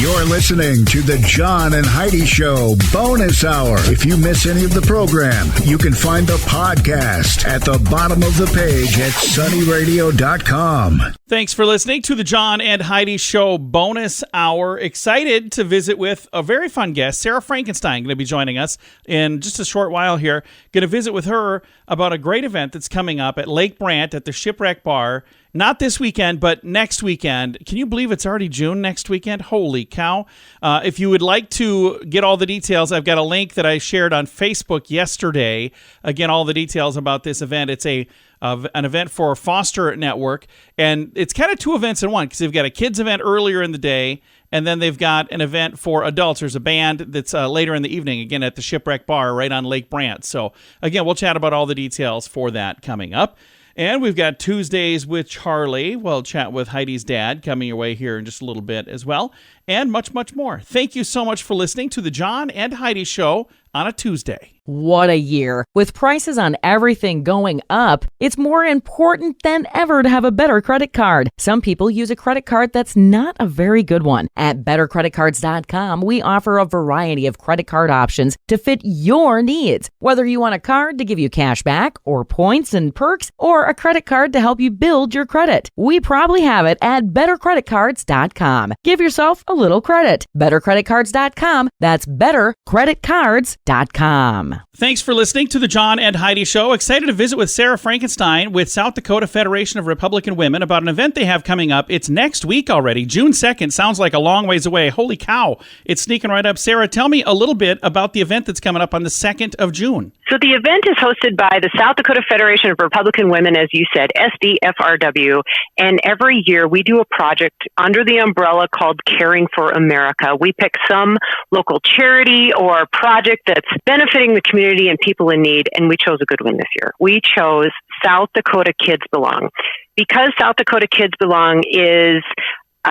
You're listening to the John and Heidi Show Bonus Hour. If you miss any of the program, you can find the podcast at the bottom of the page at sunnyradio.com. Thanks for listening to the John and Heidi Show Bonus Hour. Excited to visit with a very fun guest, Sara Frankenstein, going to be joining us in just a short while here. Going to visit with her about a great event that's coming up at Lake Brant at the Shipwreck Bar. Not this weekend, but next weekend. Can you believe it's already June next weekend? Holy cow. If you would like to get all the details, I've got a link that I shared on Facebook yesterday. Again, all the details about this event. It's an event for Foster Network, and it's kind of two events in one because they've got a kids event earlier in the day, and then they've got an event for adults. There's a band that's later in the evening, again, at the Shipwreck Bar right on Lake Brant. So, again, we'll chat about all the details for that coming up. And we've got Tuesdays with Charlie. We'll chat with Heidi's dad coming your way here in just a little bit as well. And much, much more. Thank you so much for listening to the John and Heidi Show on a Tuesday. What a year. With prices on everything going up, it's more important than ever to have a better credit card. Some people use a credit card that's not a very good one. At bettercreditcards.com, we offer a variety of credit card options to fit your needs. Whether you want a card to give you cash back or points and perks, or a credit card to help you build your credit, we probably have it at bettercreditcards.com. Give yourself a little credit. Bettercreditcards.com. That's bettercreditcards.com. Thanks for listening to the John and Heidi Show. Excited to visit with Sara Frankenstein with South Dakota Federation of Republican Women about an event they have coming up. It's next week already, June 2nd. Sounds like a long ways away. Holy cow. It's sneaking right up. Sara, tell me a little bit about the event that's coming up on the 2nd of June. So the event is hosted by the South Dakota Federation of Republican Women, as you said, SDFRW. And every year we do a project under the umbrella called Caring for America. We pick some local charity or project that's benefiting the community and people in need, and we chose a good one this year. We chose South Dakota Kids Belong. Because South Dakota Kids Belong is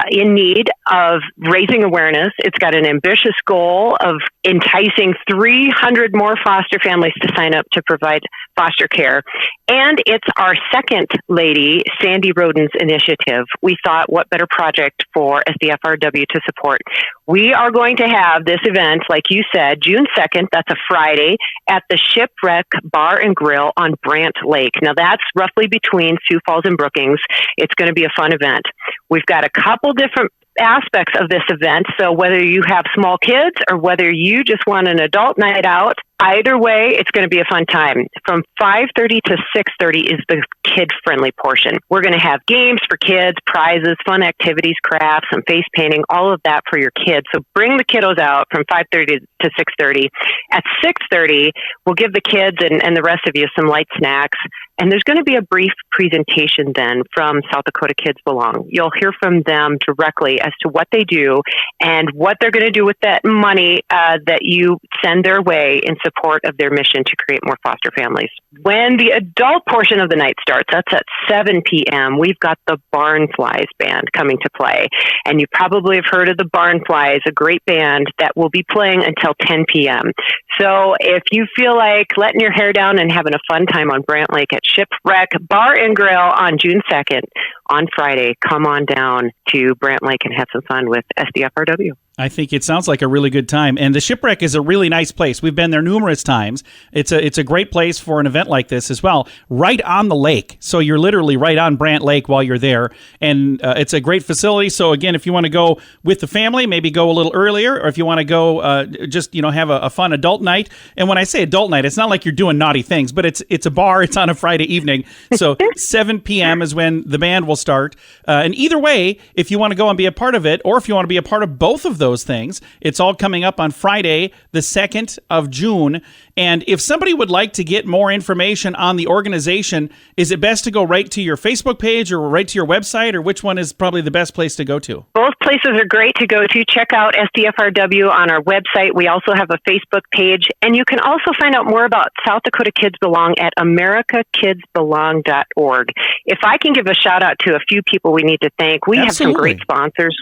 in need of raising awareness. It's got an ambitious goal of enticing 300 more foster families to sign up to provide foster care. And it's our second lady, Sandy Roden's initiative. We thought, what better project for SDFRW to support? We are going to have this event, like you said, June 2nd, that's a Friday, at the Shipwreck Bar and Grill on Brant Lake. Now, that's roughly between Sioux Falls and Brookings. It's going to be a fun event. We've got a couple different aspects of this event. So whether you have small kids or whether you just want an adult night out, either way, it's going to be a fun time. From 5:30 to 6:30 is the kid-friendly portion. We're going to have games for kids, prizes, fun activities, crafts, and face painting, all of that for your kids. So bring the kiddos out from 5:30 to 6:30. At 6:30, we'll give the kids and the rest of you some light snacks. And there's going to be a brief presentation then from South Dakota Kids Belong. You'll hear from them directly as to what they do and what they're going to do with that money that you send their way in support of their mission to create more foster families. When the adult portion of the night starts, that's at 7 p.m., we've got the Barnflies Band coming to play. And you probably have heard of the Barnflies, a great band that will be playing until 10 p.m. So if you feel like letting your hair down and having a fun time on Brant Lake at Shipwreck Bar and Grill on June 2nd, on Friday, come on down to Brant Lake and have some fun with SDFRW. I think it sounds like a really good time. And the Shipwreck is a really nice place. We've been there numerous times. It's a great place for an event like this as well, right on the lake. So you're literally right on Brant Lake while you're there. And it's a great facility. So again, if you want to go with the family, maybe go a little earlier, or if you want to go just, have a fun adult night. And when I say adult night, it's not like you're doing naughty things, but it's a bar. It's on a Friday evening. So 7 p.m. is when the band will start. And either way, if you want to go and be a part of it, or if you want to be a part of both of those things, it's all coming up on Friday, the 2nd of June. And if somebody would like to get more information on the organization, is it best to go right to your Facebook page or right to your website, or which one is probably the best place to go to? Both places are great to go to. Check out SDFRW on our website. We also have a Facebook page, and you can also find out more about South Dakota Kids Belong at americakidsbelong.org. If I can give a shout out to a few people we need to thank, we have some great sponsors.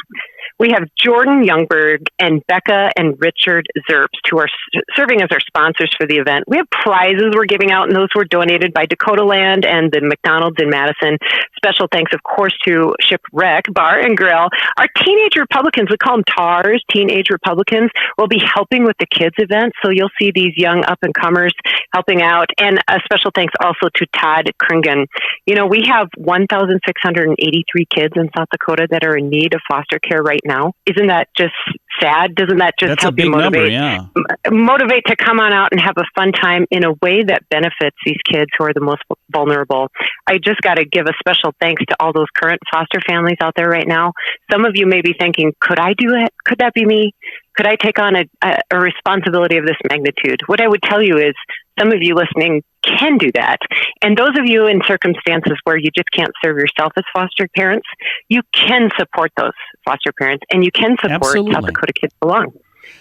We have Jordan Youngberg and Becca and Richard Zerps, who are serving as our sponsors for the event. We have prizes we're giving out, and those were donated by Dakota Land and the McDonald's in Madison. Special thanks, of course, to Shipwreck Bar and Grill. Our teenage Republicans, we call them TARS, Teenage Republicans, will be helping with the kids event. So you'll see these young up-and-comers helping out. And a special thanks also to Todd Kringen. You know, we have 1,683 kids in South Dakota that are in need of foster care right now. Isn't that just sad? Doesn't that just That's help a big you motivate? number, yeah. Motivate to come on out and have a fun time in a way that benefits these kids who are the most vulnerable. I just got to give a special thanks to all those current foster families out there right now. Some of you may be thinking, could I do it? Could that be me? Could I take on a responsibility of this magnitude? What I would tell you is some of you listening can do that. And those of you in circumstances where you just can't serve yourself as foster parents, you can support those foster parents, and you can support Absolutely. South Dakota Kids Belong.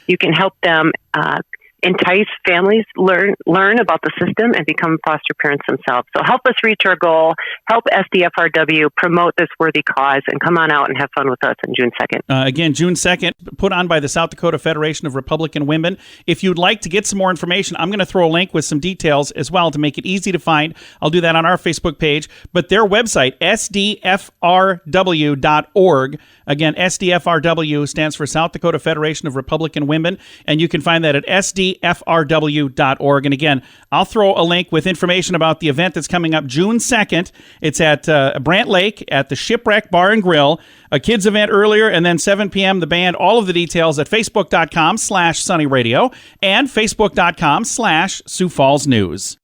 You can help them entice families, learn about the system, and become foster parents themselves. So help us reach our goal. Help SDFRW promote this worthy cause, and come on out and have fun with us on June 2nd. Again, June 2nd, put on by the South Dakota Federation of Republican Women. If you'd like to get some more information, I'm going to throw a link with some details as well to make it easy to find. I'll do that on our Facebook page. But their website, SDFRW.org. Again, SDFRW stands for South Dakota Federation of Republican Women, and you can find that at SDFRW.org. And again, I'll throw a link with information about the event that's coming up June 2nd. It's at Brant Lake at the Shipwreck Bar and Grill. A kids event earlier, and then 7 p.m. the band. All of the details at Facebook.com/SunnyRadio and Facebook.com/Sioux Falls News.